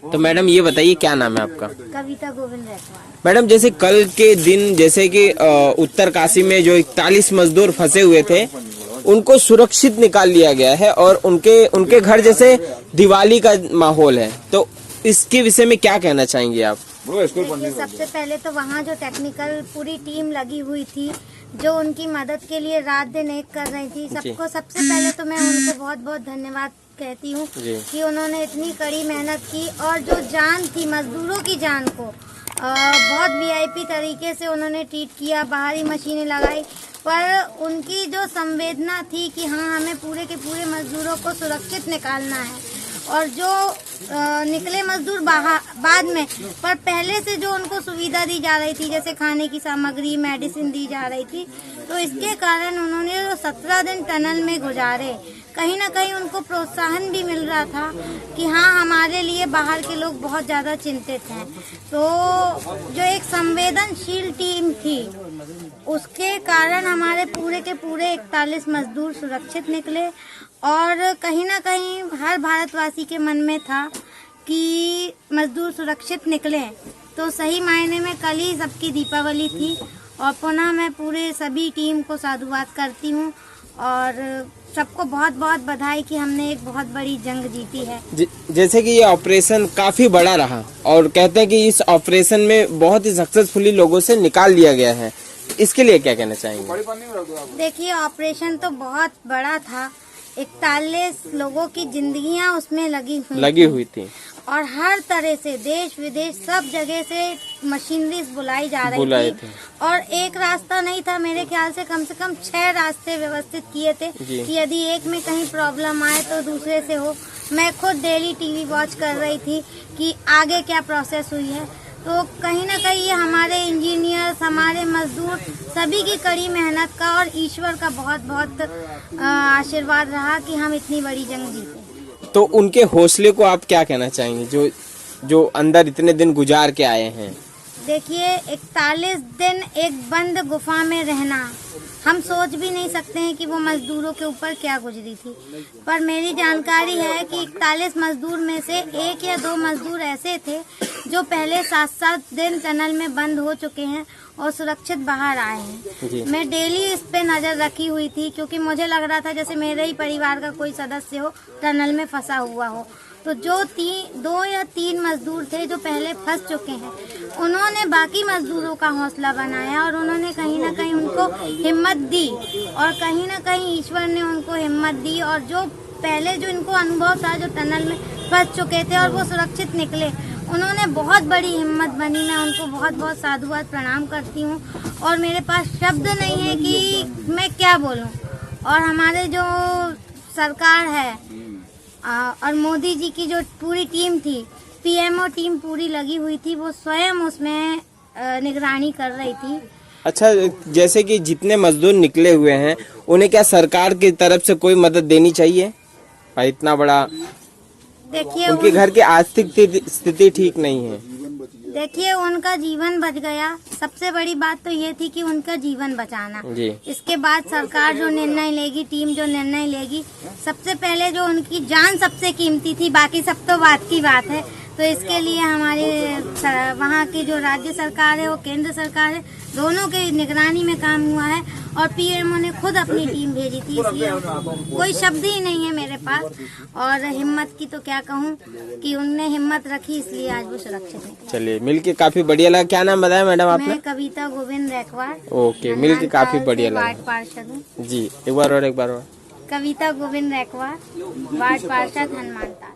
तो मैडम ये बताइए क्या नाम है आपका? कविता गोविंद रैकवार। मैडम जैसे कल के दिन जैसे कि उत्तर काशी में जो 41 मजदूर फंसे हुए थे उनको सुरक्षित निकाल लिया गया है और उनके उनके घर जैसे दिवाली का माहौल है, तो इसके विषय में क्या कहना चाहेंगे आप? देखिए, सबसे पहले तो वहाँ जो टेक्निकल पूरी टीम लगी हुई थी जो उनकी मदद के लिए रात दिन एक कर रही थी, सबको सबसे पहले तो मैं उनको बहुत बहुत धन्यवाद कहती हूँ कि उन्होंने इतनी कड़ी मेहनत की और जो जान थी मजदूरों की जान को बहुत वीआईपी तरीके से उन्होंने ट्रीट किया, बाहरी मशीनें लगाई, पर उनकी जो संवेदना थी कि हाँ हमें पूरे के पूरे मजदूरों को सुरक्षित निकालना है और जो निकले मजदूर बाद में, पर पहले से जो उनको सुविधा दी जा रही थी जैसे खाने की सामग्री मेडिसिन दी जा रही थी, तो इसके कारण उन्होंने 17 दिन टनल में गुजारे। कहीं ना कहीं उनको प्रोत्साहन भी मिल रहा था कि हाँ हमारे लिए बाहर के लोग बहुत ज़्यादा चिंतित हैं। तो जो एक संवेदनशील टीम थी उसके कारण हमारे पूरे के पूरे 41 मजदूर सुरक्षित निकले और कहीं ना कहीं हर भारतवासी के मन में था कि मजदूर सुरक्षित निकले। तो सही मायने में कल ही सबकी दीपावली थी और पुनः मैं पूरे सभी टीम को साधुवाद करती हूँ और सबको बहुत बहुत बधाई कि हमने एक बहुत बड़ी जंग जीती है। जैसे कि ये ऑपरेशन काफी बड़ा रहा और कहते हैं कि इस ऑपरेशन में बहुत ही सक्सेसफुली लोगों से निकाल लिया गया है, इसके लिए क्या कहना चाहेंगे? देखिए, ऑपरेशन तो बहुत बड़ा था, 41 लोगों की जिंदगियां उसमें लगी हुई थी और हर तरह से देश विदेश सब जगह से मशीनरीज बुलाई जा रही थी और एक रास्ता नहीं था, मेरे ख्याल से कम 6 रास्ते व्यवस्थित किए थे कि यदि एक में कहीं प्रॉब्लम आए तो दूसरे से हो। मैं खुद डेली टीवी वॉच कर रही थी कि आगे क्या प्रोसेस हुई है। तो कहीं ना कहीं ये हमारे इंजीनियर्स, हमारे मजदूर सभी की कड़ी मेहनत का और ईश्वर का बहुत बहुत आशीर्वाद रहा कि हम इतनी बड़ी जंग जीते। तो उनके हौसले को आप क्या कहना चाहेंगे जो अंदर इतने दिन गुजार के आए हैं? देखिए, 41 दिन एक बंद गुफा में रहना, हम सोच भी नहीं सकते हैं कि वो मजदूरों के ऊपर क्या गुजरी थी, पर मेरी जानकारी है कि 41 मजदूर में से 1 या 2 मजदूर ऐसे थे जो पहले 7-7 दिन टनल में बंद हो चुके हैं और सुरक्षित बाहर आए हैं। मैं डेली इस पे नजर रखी हुई थी क्योंकि मुझे लग रहा था जैसे मेरे ही परिवार का कोई सदस्य हो टनल में फंसा हुआ हो। तो जो 2 या 3 मजदूर थे जो पहले फंस चुके हैं उन्होंने बाकी मजदूरों का हौसला बनाया और उन्होंने कहीं ना कहीं उनको हिम्मत दी और कहीं ना कहीं ईश्वर ने उनको हिम्मत दी और जो पहले जो इनको अनुभव था जो टनल में फंस चुके थे और वो सुरक्षित निकले, उन्होंने बहुत बड़ी हिम्मत बनी। मैं उनको बहुत बहुत साधुवाद प्रणाम करती हूँ और मेरे पास शब्द नहीं है कि मैं क्या बोलूँ। और हमारे जो सरकार है और मोदी जी की जो पूरी टीम थी, पीएमओ टीम पूरी लगी हुई थी, वो स्वयं उसमें निगरानी कर रही थी। अच्छा, जैसे कि जितने मजदूर निकले हुए हैं उन्हें क्या सरकार की तरफ से कोई मदद देनी चाहिए? इतना बड़ा देखिए, उनके घर की आर्थिक स्थिति ठीक नहीं है। देखिए, उनका जीवन बच गया, सबसे बड़ी बात तो ये थी कि उनका जीवन बचाना। इसके बाद सरकार जो निर्णय लेगी, टीम जो निर्णय लेगी, सबसे पहले जो उनकी जान सबसे कीमती थी, बाकी सब तो बात की बात है। तो इसके लिए हमारे वहाँ की जो राज्य सरकार है वो केंद्र सरकार है, दोनों के निगरानी में काम हुआ है और पीएमओ ने खुद अपनी टीम भेजी थी, इसलिए कोई शब्द ही नहीं है मेरे पास। और हिम्मत की तो क्या कहूँ कि उनने हिम्मत रखी, इसलिए आज वो सुरक्षित है। चलिए, मिलके काफी बढ़िया लगा। क्या नाम बताया मैडम आपने? मैं कविता गोविंद रैकवार। ओके, मिलके काफी बढ़िया लगा। वार्ड पार्षद हूँ जी, एक बार और। कविता गोविंद रैकवार, वार्ड पार्षद हनुमानताल।